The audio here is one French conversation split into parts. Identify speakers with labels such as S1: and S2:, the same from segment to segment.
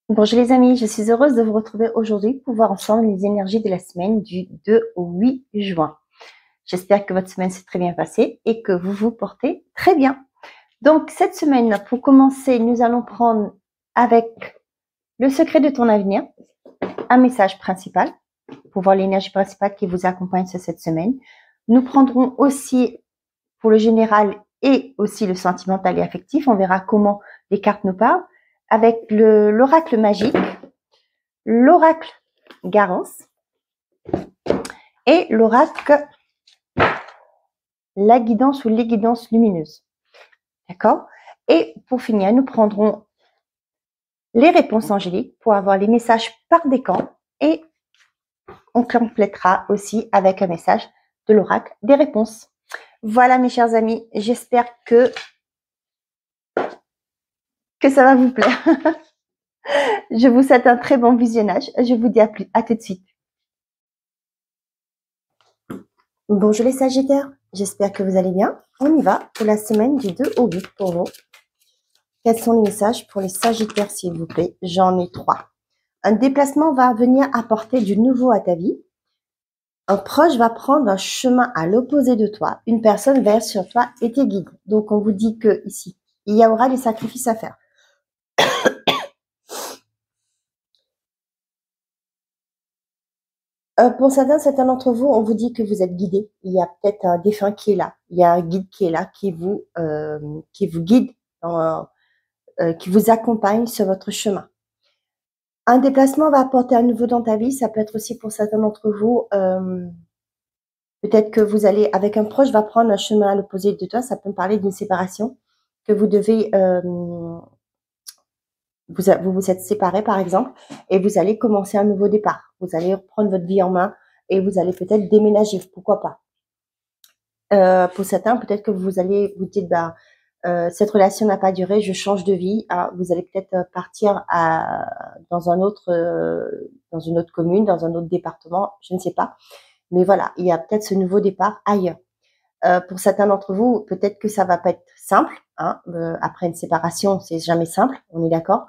S1: Bonjour les amis, je suis heureuse de vous retrouver aujourd'hui pour voir ensemble les énergies de la semaine du 2 au 8 juin. J'espère que votre semaine s'est très bien passée et que vous vous portez très bien. Donc cette semaine, pour commencer, nous allons prendre avec le secret de ton avenir, un message principal pour voir l'énergie principale qui vous accompagne sur cette semaine. Nous prendrons aussi pour le général et aussi le sentimental et affectif. On verra comment les cartes nous parlent avec l'oracle magique, l'oracle Garance et l'oracle la guidance ou les guidances lumineuses. D'accord? Et pour finir, nous prendrons les réponses angéliques pour avoir les messages par décan et on complétera aussi avec un message de l'oracle des réponses. Voilà mes chers amis, j'espère que ça va vous plaire. Je vous souhaite un très bon visionnage. Je vous dis à tout de suite. Bonjour les Sagittaires, j'espère que vous allez bien. On y va pour la semaine du 2 au 8 pour vous. Quels sont les messages pour les Sagittaires, s'il vous plaît? J'en ai 3. Un déplacement va venir apporter du nouveau à ta vie. Un proche va prendre un chemin à l'opposé de toi. Une personne veille sur toi et tes guides. Donc, on vous dit que ici, il y aura des sacrifices à faire. Pour certains d'entre vous, on vous dit que vous êtes guidé. Il y a peut-être un défunt qui est là. Il y a un guide qui est là, qui vous guide, qui vous accompagne sur votre chemin. Un déplacement va apporter un nouveau dans ta vie. Ça peut être aussi pour certains d'entre vous, peut-être que vous allez, avec un proche, va prendre un chemin à l'opposé de toi. Ça peut me parler d'une séparation, que vous devez, vous êtes séparés par exemple, et vous allez commencer un nouveau départ. Vous allez reprendre votre vie en main et vous allez peut-être déménager, pourquoi pas. Pour certains, peut-être que vous allez vous dire, cette relation n'a pas duré, je change de vie. Ah, vous allez peut-être partir dans une autre commune, dans un autre département, je ne sais pas. Mais voilà, il y a peut-être ce nouveau départ ailleurs. Pour certains d'entre vous, peut-être que ça va pas être simple. Hein, après une séparation, c'est jamais simple, on est d'accord.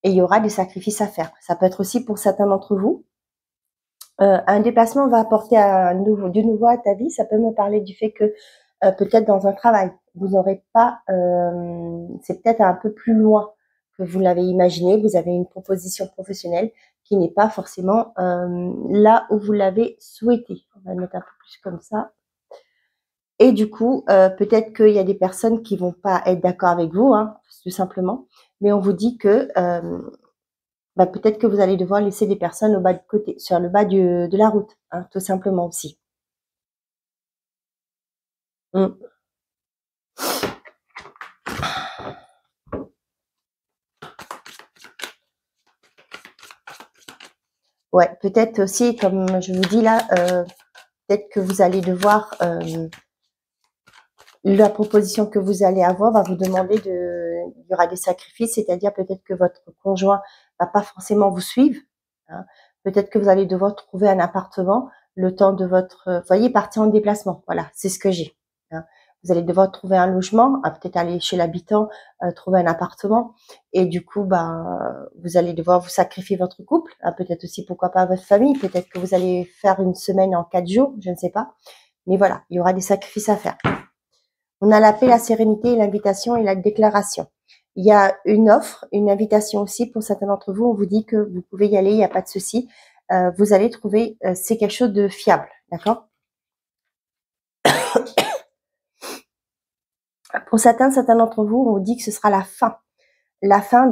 S1: Et il y aura des sacrifices à faire. Ça peut être aussi pour certains d'entre vous. Un déplacement va apporter du nouveau à ta vie. Ça peut me parler du fait que peut-être dans un travail, vous n'aurez pas, c'est peut-être un peu plus loin que vous l'avez imaginé. Vous avez une proposition professionnelle qui n'est pas forcément là où vous l'avez souhaité. On va le mettre un peu plus comme ça. Et du coup, peut-être qu'il y a des personnes qui vont pas être d'accord avec vous, hein, tout simplement. Mais on vous dit que peut-être que vous allez devoir laisser des personnes au bas de côté, sur le bas de la route, hein, tout simplement aussi. Ouais, peut-être aussi, comme je vous dis là, peut-être que vous allez devoir, la proposition que vous allez avoir va vous demander il y aura des sacrifices, c'est-à-dire peut-être que votre conjoint va pas forcément vous suivre, hein. Peut-être que vous allez devoir trouver un appartement le temps de vous voyez, partir en déplacement. Voilà, c'est ce que j'ai, hein. Vous allez devoir trouver un logement, peut-être aller chez l'habitant, trouver un appartement et du coup, vous allez devoir vous sacrifier votre couple, hein, peut-être aussi, pourquoi pas, votre famille. Peut-être que vous allez faire une semaine en 4 jours, je ne sais pas. Mais voilà, il y aura des sacrifices à faire. On a la paix, la sérénité, l'invitation et la déclaration. Il y a une offre, une invitation aussi pour certains d'entre vous. On vous dit que vous pouvez y aller, il n'y a pas de souci. Vous allez trouver, c'est quelque chose de fiable, d'accord? Pour certains d'entre vous, on vous dit que ce sera la fin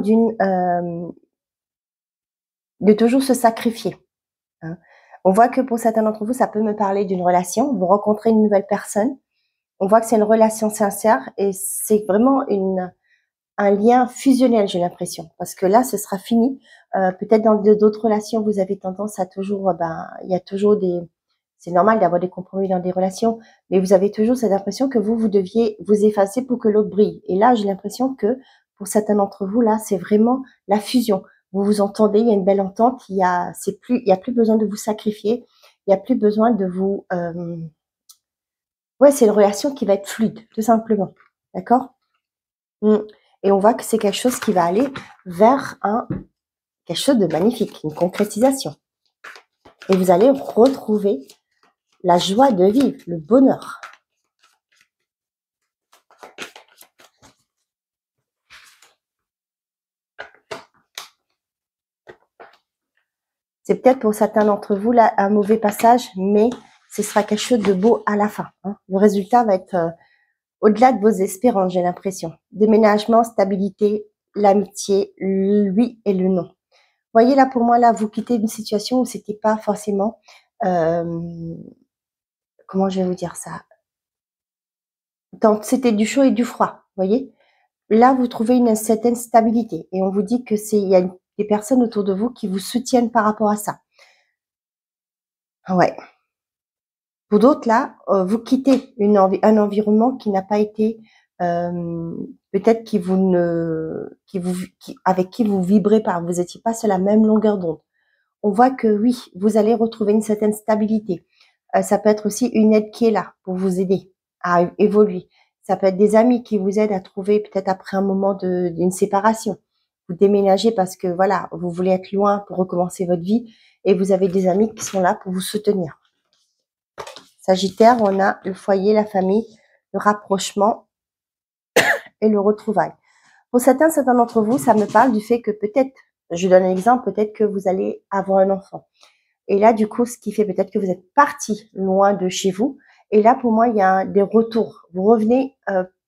S1: de toujours se sacrifier, hein. On voit que pour certains d'entre vous, ça peut me parler d'une relation. Vous rencontrez une nouvelle personne. On voit que c'est une relation sincère et c'est vraiment un lien fusionnel, j'ai l'impression, parce que là, ce sera fini. Peut-être dans d'autres relations, vous avez tendance à toujours, il y a toujours c'est normal d'avoir des compromis dans des relations, mais vous avez toujours cette impression que vous deviez vous effacer pour que l'autre brille. Et là, j'ai l'impression que pour certains d'entre vous, là, c'est vraiment la fusion. Vous vous entendez, il y a une belle entente, il y a plus besoin de vous sacrifier, il y a plus besoin de vous, ouais, c'est une relation qui va être fluide, tout simplement. D'accord? Et on voit que c'est quelque chose qui va aller vers quelque chose de magnifique, une concrétisation. Et vous allez retrouver la joie de vivre, le bonheur. C'est peut-être pour certains d'entre vous là un mauvais passage, mais ce sera quelque chose de beau à la fin. Hein. Le résultat va être au-delà de vos espérances, j'ai l'impression. Déménagement, stabilité, l'amitié, oui et le non. Voyez là pour moi, là, vous quittez une situation où c'était pas forcément, comment je vais vous dire ça, c'était du chaud et du froid, voyez. Là, vous trouvez une certaine stabilité et on vous dit que il y a des personnes autour de vous qui vous soutiennent par rapport à ça. Ouais. Pour d'autres, là, vous quittez un environnement qui n'a pas été, peut-être avec qui vous vibrez pas, vous étiez pas sur la même longueur d'onde. On voit que oui, vous allez retrouver une certaine stabilité. Ça peut être aussi une aide qui est là pour vous aider à évoluer. Ça peut être des amis qui vous aident à trouver peut-être après un moment d'une séparation. Vous déménagez parce que voilà, vous voulez être loin pour recommencer votre vie et vous avez des amis qui sont là pour vous soutenir. Sagittaire, on a le foyer, la famille, le rapprochement et le retrouvail. Pour certains d'entre vous, ça me parle du fait que peut-être, je donne un exemple, peut-être que vous allez avoir un enfant. Et là, du coup, ce qui fait peut-être que vous êtes parti loin de chez vous. Et là, pour moi, il y a des retours. Vous revenez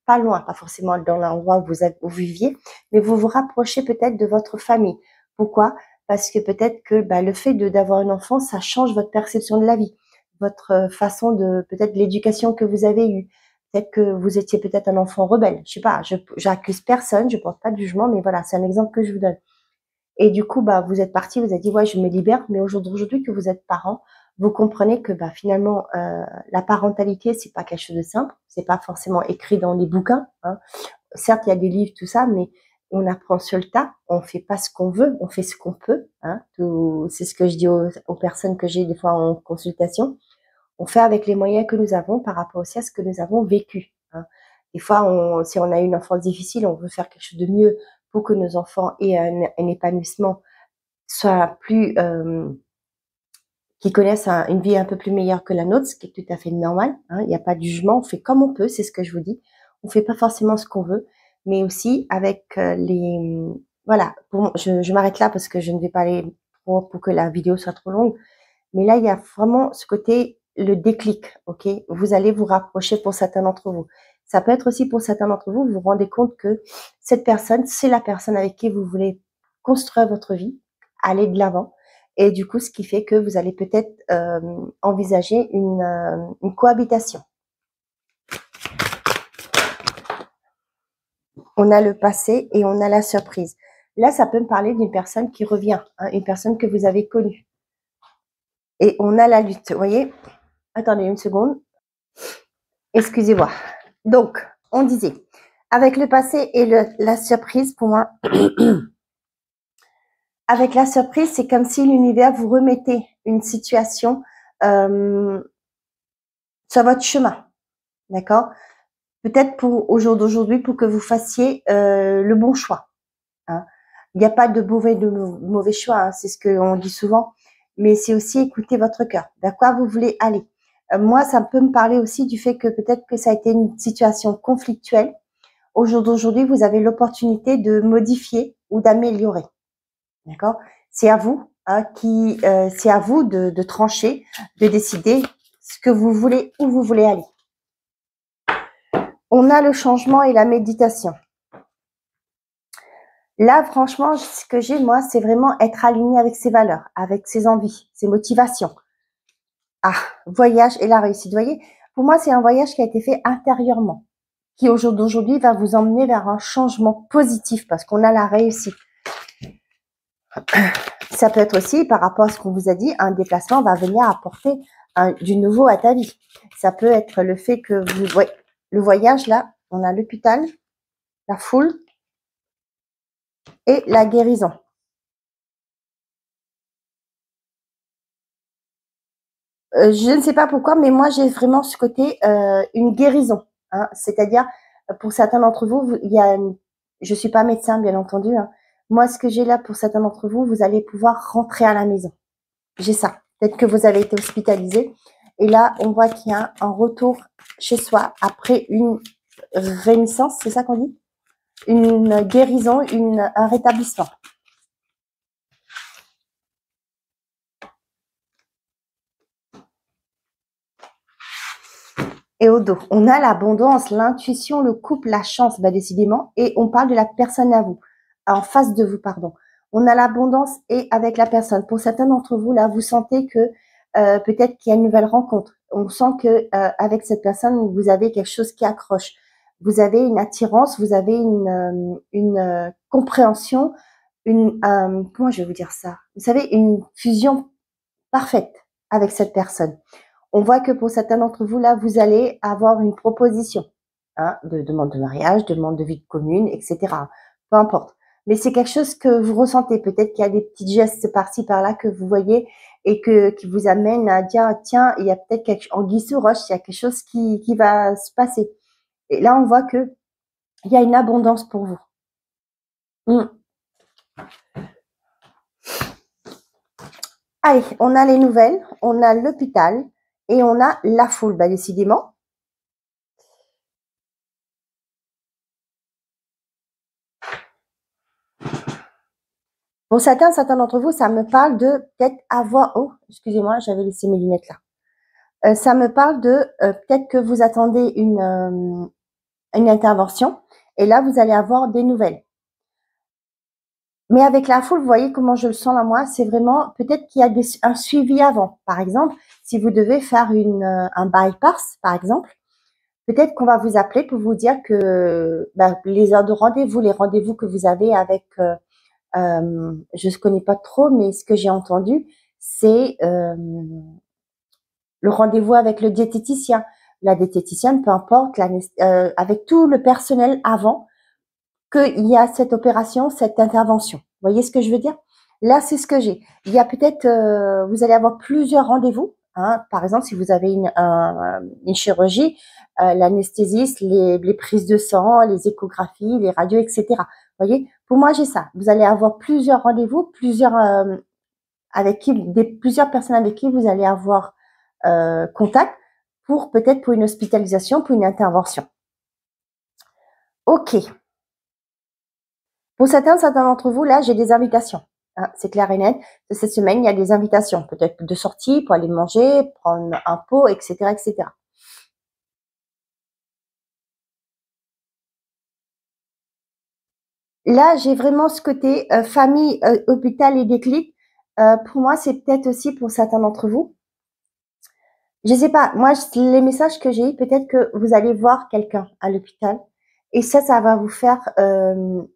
S1: pas loin, pas forcément dans l'endroit où vous viviez, mais vous vous rapprochez peut-être de votre famille. Pourquoi? Parce que peut-être que le fait d'avoir un enfant, ça change votre perception de la vie, votre façon de peut-être l'éducation que vous avez eue. Peut-être que vous étiez peut-être un enfant rebelle. Je sais pas, j'accuse personne, je porte pas de jugement, mais voilà, c'est un exemple que je vous donne. Et du coup, vous êtes parti, vous avez dit ouais, je me libère. Mais aujourd'hui que vous êtes parent, vous comprenez que finalement la parentalité c'est pas quelque chose de simple, c'est pas forcément écrit dans les bouquins. Hein. Certes, il y a des livres tout ça, mais on apprend sur le tas. On fait pas ce qu'on veut, on fait ce qu'on peut. Hein. C'est ce que je dis aux personnes que j'ai des fois en consultation. On fait avec les moyens que nous avons par rapport aussi à ce que nous avons vécu. Hein. Des fois, si on a eu une enfance difficile, on veut faire quelque chose de mieux pour que nos enfants aient un épanouissement, soit plus, qui connaissent une vie un peu plus meilleure que la nôtre, ce qui est tout à fait normal. Hein. Il n'y a pas de jugement, on fait comme on peut, c'est ce que je vous dis. On fait pas forcément ce qu'on veut, mais aussi avec voilà. Je m'arrête là parce que je ne vais pas aller pour que la vidéo soit trop longue. Mais là, il y a vraiment ce côté, le déclic, ok? Vous allez vous rapprocher pour certains d'entre vous. Ça peut être aussi pour certains d'entre vous, vous vous rendez compte que cette personne, c'est la personne avec qui vous voulez construire votre vie, aller de l'avant. Et du coup, ce qui fait que vous allez peut-être envisager une cohabitation. On a le passé et on a la surprise. Là, ça peut me parler d'une personne qui revient, hein, une personne que vous avez connue. Et on a la lutte, vous voyez? Attendez une seconde. Excusez-moi. Donc, on disait, avec le passé et la surprise, pour moi, avec la surprise, c'est comme si l'univers vous remettait une situation sur votre chemin, d'accord? Peut-être pour au jour d'aujourd'hui, pour que vous fassiez le bon choix. Hein. Il n'y a pas de mauvais choix, hein, c'est ce qu'on dit souvent, mais c'est aussi écouter votre cœur, vers quoi vous voulez aller. Moi, ça peut me parler aussi du fait que peut-être que ça a été une situation conflictuelle. Au jour d'aujourd'hui, vous avez l'opportunité de modifier ou d'améliorer. D'accord? C'est à vous, hein, c'est à vous de trancher, de décider ce que vous voulez, où vous voulez aller. On a le changement et la méditation. Là, franchement, ce que j'ai, moi, c'est vraiment être aligné avec ses valeurs, avec ses envies, ses motivations. Ah, voyage et la réussite. Vous voyez, pour moi, c'est un voyage qui a été fait intérieurement, qui au jour d'aujourd'hui va vous emmener vers un changement positif parce qu'on a la réussite. Ça peut être aussi, par rapport à ce qu'on vous a dit, un déplacement va venir apporter du nouveau à ta vie. Ça peut être le fait que vous... Ouais, le voyage, là, on a l'hôpital, la foule et la guérison. Je ne sais pas pourquoi, mais moi, j'ai vraiment ce côté, une guérison. Hein, c'est-à-dire, pour certains d'entre vous, je suis pas médecin, bien entendu, hein, Moi, ce que j'ai là pour certains d'entre vous, vous allez pouvoir rentrer à la maison. J'ai ça. Peut-être que vous avez été hospitalisé. Et là, on voit qu'il y a un retour chez soi après une réminiscence, c'est ça qu'on dit? Une guérison, un rétablissement. Et au dos, on a l'abondance, l'intuition, le couple, la chance, bah décidément. Et on parle de la personne à vous, en face de vous, pardon. On a l'abondance et avec la personne. Pour certains d'entre vous, là, vous sentez que peut-être qu'il y a une nouvelle rencontre. On sent que avec cette personne, vous avez quelque chose qui accroche. Vous avez une attirance, vous avez une compréhension, comment je vais vous dire ça? Vous savez, une fusion parfaite avec cette personne. On voit que pour certains d'entre vous, là, vous allez avoir une proposition hein, de demande de mariage, demande de vie commune, etc. Peu importe. Mais c'est quelque chose que vous ressentez. Peut-être qu'il y a des petits gestes par-ci, par-là que vous voyez et qui vous amènent à dire, tiens, il y a peut-être quelque chose, en guise sous roche, il y a quelque chose qui va se passer. Et là, on voit que il y a une abondance pour vous. Allez, on a les nouvelles, on a l'hôpital et on a la foule, bah, décidément. Pour certains d'entre vous, ça me parle de peut-être avoir... Oh, excusez-moi, j'avais laissé mes lunettes là. Ça me parle de peut-être que vous attendez une intervention et là, vous allez avoir des nouvelles. Mais avec la foule, vous voyez comment je le sens là, moi, c'est vraiment peut-être qu'il y a un suivi avant. Par exemple, si vous devez faire un bypass, par exemple, peut-être qu'on va vous appeler pour vous dire que bah, les heures de rendez-vous, les rendez-vous que vous avez avec, je ne connais pas trop, mais ce que j'ai entendu, c'est le rendez-vous avec le diététicien. La diététicienne, peu importe, avec tout le personnel avant qu'il y a cette opération, cette intervention. Vous voyez ce que je veux dire? Là, c'est ce que j'ai. Il y a peut-être, vous allez avoir plusieurs rendez-vous. Hein. Par exemple, si vous avez une chirurgie, l'anesthésiste, les prises de sang, les échographies, les radios, etc. Vous voyez? Pour moi, j'ai ça. Vous allez avoir plusieurs rendez-vous, plusieurs personnes avec qui vous allez avoir contact pour une hospitalisation, pour une intervention. Ok. Pour certains d'entre vous, là, j'ai des invitations. Hein, c'est clair et net. Cette semaine, il y a des invitations, peut-être de sortie pour aller manger, prendre un pot, etc., etc. Là, j'ai vraiment ce côté famille, hôpital et déclic. Pour moi, c'est peut-être aussi pour certains d'entre vous. Je sais pas. Moi, les messages que j'ai eu, peut-être que vous allez voir quelqu'un à l'hôpital et ça va vous faire comment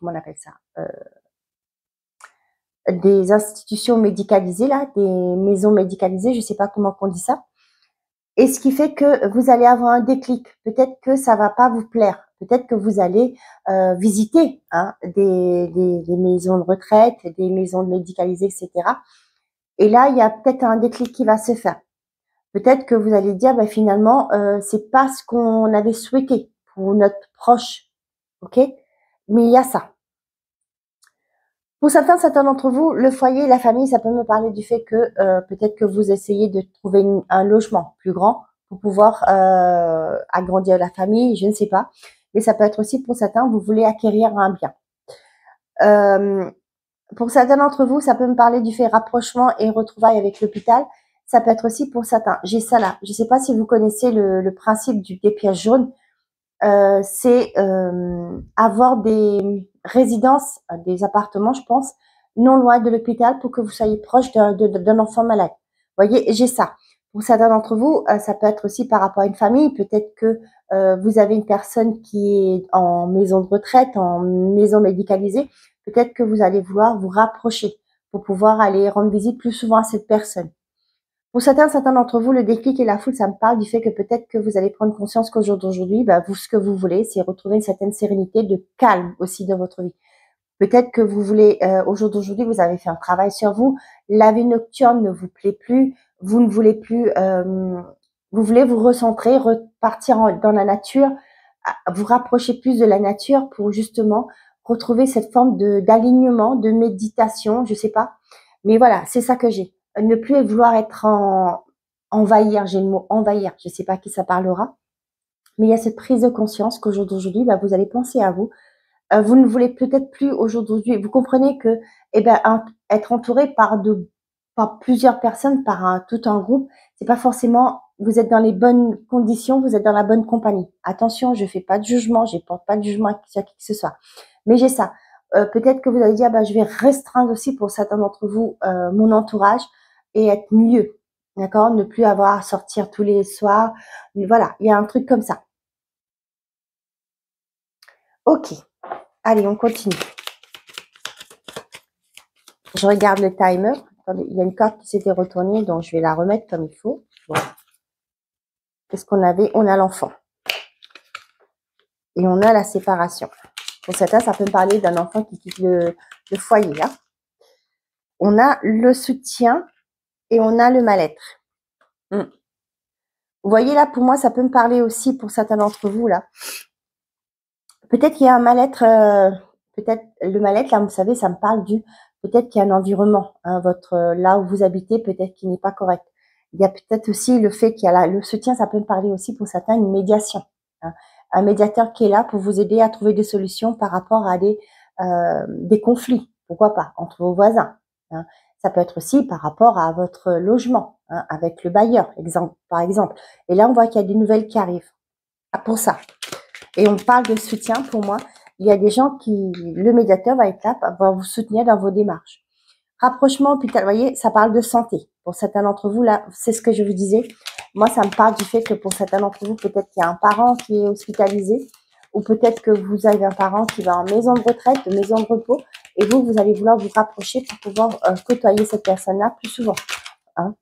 S1: on appelle ça des institutions médicalisées là, des maisons médicalisées, je sais pas comment on dit ça. Et ce qui fait que vous allez avoir un déclic. Peut-être que ça va pas vous plaire. Peut-être que vous allez visiter hein, des maisons de retraite, des maisons médicalisées, etc. Et là, il y a peut-être un déclic qui va se faire. Peut-être que vous allez dire, bah, finalement, c'est pas ce qu'on avait souhaité pour notre proche, ok? Mais il y a ça. Pour certains d'entre vous, le foyer, la famille, ça peut me parler du fait que peut-être que vous essayez de trouver un logement plus grand pour pouvoir agrandir la famille, je ne sais pas. Mais ça peut être aussi pour certains, vous voulez acquérir un bien. Pour certains d'entre vous, ça peut me parler du fait rapprochement et retrouvailles avec l'hôpital. Ça peut être aussi pour certains. J'ai ça là. Je ne sais pas si vous connaissez le principe des pièges jaunes. C'est avoir des résidences, des appartements, je pense, non loin de l'hôpital pour que vous soyez proche d'un enfant malade. Vous voyez, j'ai ça. Pour certains d'entre vous, ça peut être aussi par rapport à une famille. Peut-être que vous avez une personne qui est en maison de retraite, en maison médicalisée. Peut-être que vous allez vouloir vous rapprocher pour pouvoir aller rendre visite plus souvent à cette personne. Pour certains d'entre vous, le déclic et la foule, ça me parle du fait que peut-être que vous allez prendre conscience qu'au jour d'aujourd'hui, bah, vous, ce que vous voulez, c'est retrouver une certaine sérénité, de calme aussi dans votre vie. Peut-être que vous voulez, au jour d'aujourd'hui, vous avez fait un travail sur vous, la vie nocturne ne vous plaît plus, vous ne voulez plus, vous voulez vous recentrer, repartir dans la nature, vous rapprocher plus de la nature pour justement retrouver cette forme d'alignement, de méditation, je sais pas. Mais voilà, c'est ça que j'ai. Ne plus vouloir être envahir, j'ai le mot envahir, je sais pas à qui ça parlera. Mais il y a cette prise de conscience qu'aujourd'hui, bah, vous allez penser à vous. Vous ne voulez peut-être plus aujourd'hui, vous comprenez que, eh ben, être entouré par plusieurs personnes, par tout un groupe, c'est pas forcément, vous êtes dans les bonnes conditions, vous êtes dans la bonne compagnie. Attention, je fais pas de jugement, je porte pas de jugement sur qui que ce soit. Mais j'ai ça. Peut-être que vous allez dire, bah, je vais restreindre aussi pour certains d'entre vous, mon entourage et être mieux. D'accord? Ne plus avoir à sortir tous les soirs. Voilà. Il y a un truc comme ça. Ok. Allez, on continue. Je regarde le timer. Attendez, il y a une carte qui s'était retournée, donc je vais la remettre comme il faut. Bon. Qu'est-ce qu'on avait? On a l'enfant. Et on a la séparation. Pour certains, ça peut me parler d'un enfant qui quitte le foyer. Là. On a le soutien et on a le mal-être. Vous voyez là, pour moi, ça peut me parler aussi pour certains d'entre vous là. Peut-être qu'il y a un mal-être, peut-être le mal-être là, vous savez, ça me parle peut-être qu'il y a un environnement, hein, là où vous habitez, peut-être qu'il n'est pas correct. Il y a peut-être aussi le fait qu'il y a le soutien, ça peut me parler aussi pour certains une médiation, hein, un médiateur qui est là pour vous aider à trouver des solutions par rapport à des conflits, pourquoi pas, entre vos voisins. Hein. Ça peut être aussi par rapport à votre logement, hein, avec le bailleur, par exemple. Et là, on voit qu'il y a des nouvelles qui arrivent. Ah, pour ça. Et on parle de soutien, pour moi, il y a des gens le médiateur va être là, va vous soutenir dans vos démarches. Rapprochement hôpital, vous voyez, ça parle de santé. Pour certains d'entre vous, là, c'est ce que je vous disais. Moi, ça me parle du fait que pour certains d'entre vous, peut-être qu'il y a un parent qui est hospitalisé, ou peut-être que vous avez un parent qui va en maison de retraite, de maison de repos, et vous allez vouloir vous rapprocher pour pouvoir côtoyer cette personne-là plus souvent. Hein.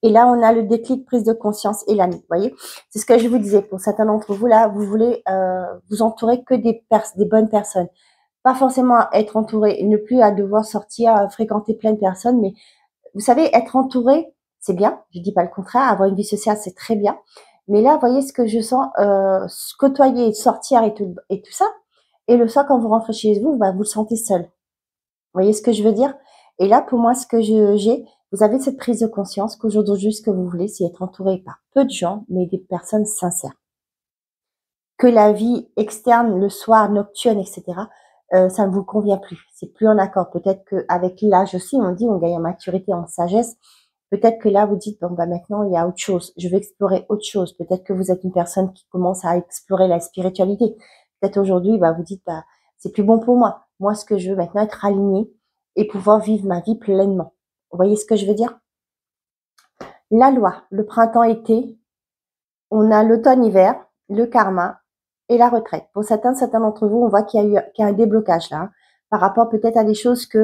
S1: Et là, on a le déclic, prise de conscience et l'ami. Vous voyez, c'est ce que je vous disais. Pour certains d'entre vous, là, vous voulez vous entourer que des bonnes personnes. Pas forcément être entouré, ne plus à devoir sortir, fréquenter plein de personnes. Mais vous savez, être entouré, c'est bien. Je dis pas le contraire. Avoir une vie sociale, c'est très bien. Mais là, vous voyez ce que je sens, côtoyer, sortir et tout ça. Et le soir, quand vous rentrez chez vous, bah, vous le sentez seul. Vous voyez ce que je veux dire? Et là, pour moi, ce que j'ai, vous avez cette prise de conscience qu'aujourd'hui, ce que vous voulez, c'est être entouré par peu de gens, mais des personnes sincères. Que la vie externe, le soir, nocturne, etc., ça ne vous convient plus. C'est plus en accord. Peut-être qu'avec l'âge aussi, on dit, on gagne en maturité, en sagesse. Peut-être que là, vous dites, bon, bah, maintenant, il y a autre chose. Je vais explorer autre chose. Peut-être que vous êtes une personne qui commence à explorer la spiritualité. Peut-être aujourd'hui, bah, vous dites, bah, c'est plus bon pour moi. Moi, ce que je veux maintenant, être aligné et pouvoir vivre ma vie pleinement. Vous voyez ce que je veux dire? La loi, le printemps-été, on a l'automne-hiver, le karma et la retraite. Pour certains d'entre vous, on voit qu'il y a un déblocage là, hein, par rapport peut-être à des choses qui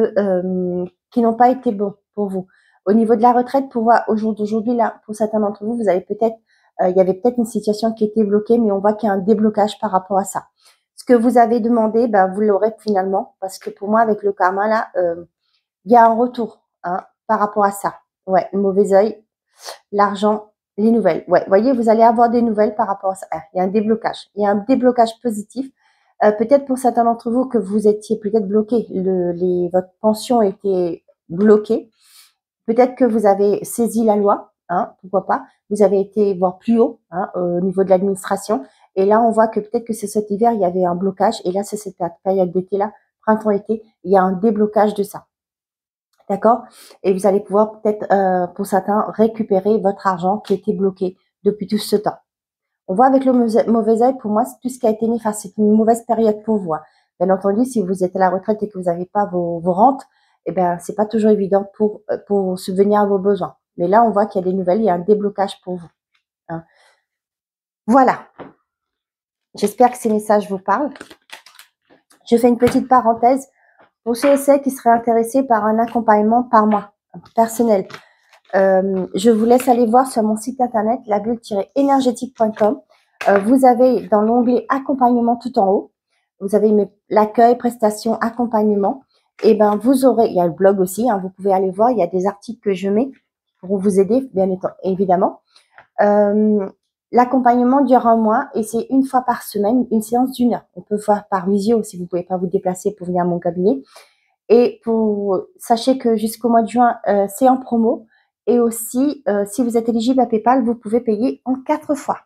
S1: n'ont pas été bons pour vous. Au niveau de la retraite, pour voir aujourd'hui là, pour certains d'entre vous, vous avez peut-être, il y avait peut-être une situation qui était bloquée, mais on voit qu'il y a un déblocage par rapport à ça. Ce que vous avez demandé, ben vous l'aurez finalement, parce que pour moi, avec le karma là, il y a un retour, hein, par rapport à ça. Ouais, mauvais œil, l'argent, les nouvelles. Ouais, voyez, vous allez avoir des nouvelles par rapport à ça. Il y a un déblocage. Il y a un déblocage positif. Peut-être pour certains d'entre vous que vous étiez peut-être bloqué, votre pension était bloquée. Peut-être que vous avez saisi la loi, hein, pourquoi pas. Vous avez été voir plus haut, hein, au niveau de l'administration. Et là, on voit que peut-être que c'est cet hiver, il y avait un blocage. Et là, c'est cette période d'été-là, printemps-été, il y a un déblocage de ça. D'accord? Et vous allez pouvoir peut-être, pour certains, récupérer votre argent qui était bloqué depuis tout ce temps. On voit avec le mauvais œil, pour moi, c'est tout ce qui a été néfaste. C'est une mauvaise période pour vous. Bien entendu, si vous êtes à la retraite et que vous n'avez pas vos rentes, eh ben, c'est pas toujours évident pour subvenir à vos besoins. Mais là, on voit qu'il y a des nouvelles, il y a un déblocage pour vous. Hein. Voilà. J'espère que ces messages vous parlent. Je fais une petite parenthèse. Pour ceux et celles qui seraient intéressés par un accompagnement par mois, personnel, je vous laisse aller voir sur mon site internet labulle-énergétique.com. Vous avez dans l'onglet accompagnement tout en haut, vous avez l'accueil, prestations, accompagnement. Et ben vous aurez, il y a le blog aussi, hein, vous pouvez aller voir, il y a des articles que je mets pour vous aider, bien évidemment. L'accompagnement dure un mois et c'est une fois par semaine, une séance d'1 heure. On peut voir par visio si vous pouvez pas vous déplacer pour venir à mon cabinet. Et sachez que jusqu'au mois de juin, c'est en promo. Et aussi, si vous êtes éligible à PayPal, vous pouvez payer en 4 fois.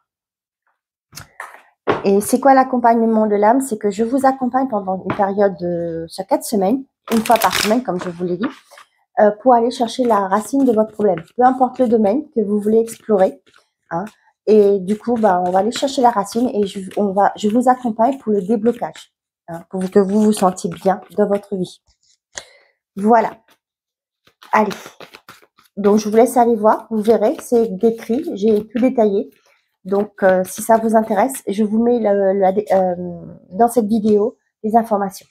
S1: Et c'est quoi l'accompagnement de l'âme? C'est que je vous accompagne pendant une période sur 4 semaines, une fois par semaine, comme je vous l'ai dit, pour aller chercher la racine de votre problème. Peu importe le domaine que vous voulez explorer. Hein. Et du coup, on va aller chercher la racine et je vous accompagne pour le déblocage, hein, pour que vous vous sentiez bien dans votre vie. Voilà. Allez. Donc, je vous laisse aller voir. Vous verrez, c'est décrit. J'ai tout détaillé. Donc, si ça vous intéresse, je vous mets dans cette vidéo les informations.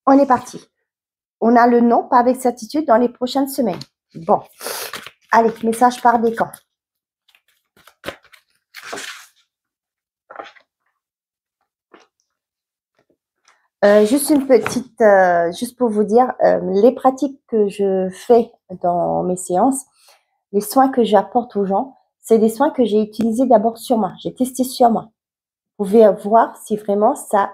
S1: On est parti. On a le non, pas avec certitude, dans les prochaines semaines. Bon. Allez, message par décan. Juste une petite, juste pour vous dire, les pratiques que je fais dans mes séances, les soins que j'apporte aux gens, c'est des soins que j'ai utilisés d'abord sur moi. J'ai testé sur moi. Vous pouvez voir si vraiment ça,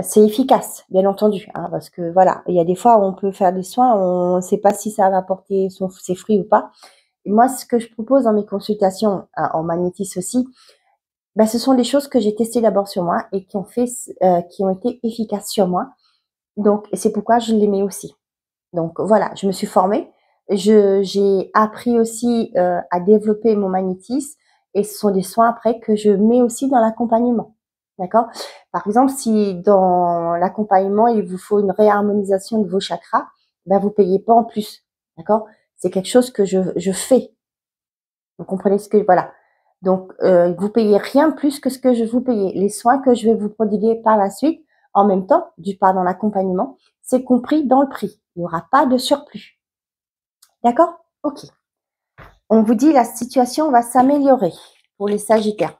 S1: c'est efficace, bien entendu, hein, parce que voilà, il y a des fois où on peut faire des soins, on ne sait pas si ça va apporter ses fruits ou pas. Et moi, ce que je propose dans mes consultations, en magnétisme aussi, ce sont des choses que j'ai testées d'abord sur moi et qui ont été efficaces sur moi. Donc, c'est pourquoi je les mets aussi. Donc voilà, je me suis formée. J'ai appris aussi à développer mon magnétisme et ce sont des soins après que je mets aussi dans l'accompagnement. D'accord? Par exemple, si dans l'accompagnement, il vous faut une réharmonisation de vos chakras, vous payez pas en plus. D'accord? C'est quelque chose que je fais. Vous comprenez ce que, voilà. Donc, vous payez rien plus que ce que je vous payais. Les soins que je vais vous prodiguer par la suite, en même temps, du part dans l'accompagnement, c'est compris dans le prix. Il n'y aura pas de surplus. D'accord? Ok. On vous dit la situation va s'améliorer pour les Sagittaires.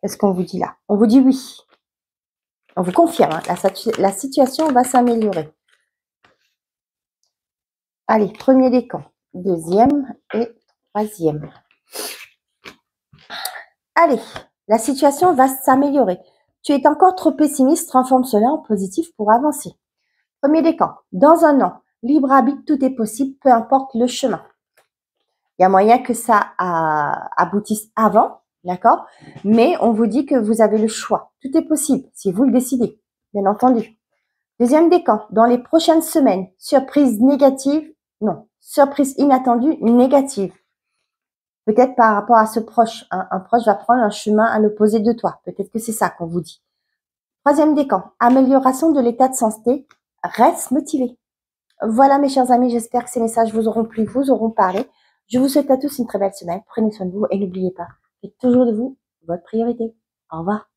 S1: Qu'est-ce qu'on vous dit là? On vous dit oui. On vous confirme, hein, la situation va s'améliorer. Allez, premier décan, deuxième et troisième. Allez, la situation va s'améliorer. Tu es encore trop pessimiste, transforme cela en positif pour avancer. Premier décan, dans un an, libre arbitre, tout est possible, peu importe le chemin. Il y a moyen que ça aboutisse avant, d'accord? Mais on vous dit que vous avez le choix. Tout est possible, si vous le décidez, bien entendu. Deuxième décan, dans les prochaines semaines, surprise négative, non, surprise inattendue négative. Peut-être par rapport à ce proche, hein, un proche va prendre un chemin à l'opposé de toi. Peut-être que c'est ça qu'on vous dit. Troisième décan, amélioration de l'état de santé, reste motivé. Voilà mes chers amis, j'espère que ces messages vous auront plu, vous auront parlé. Je vous souhaite à tous une très belle semaine. Prenez soin de vous et n'oubliez pas, faites toujours de vous votre priorité. Au revoir.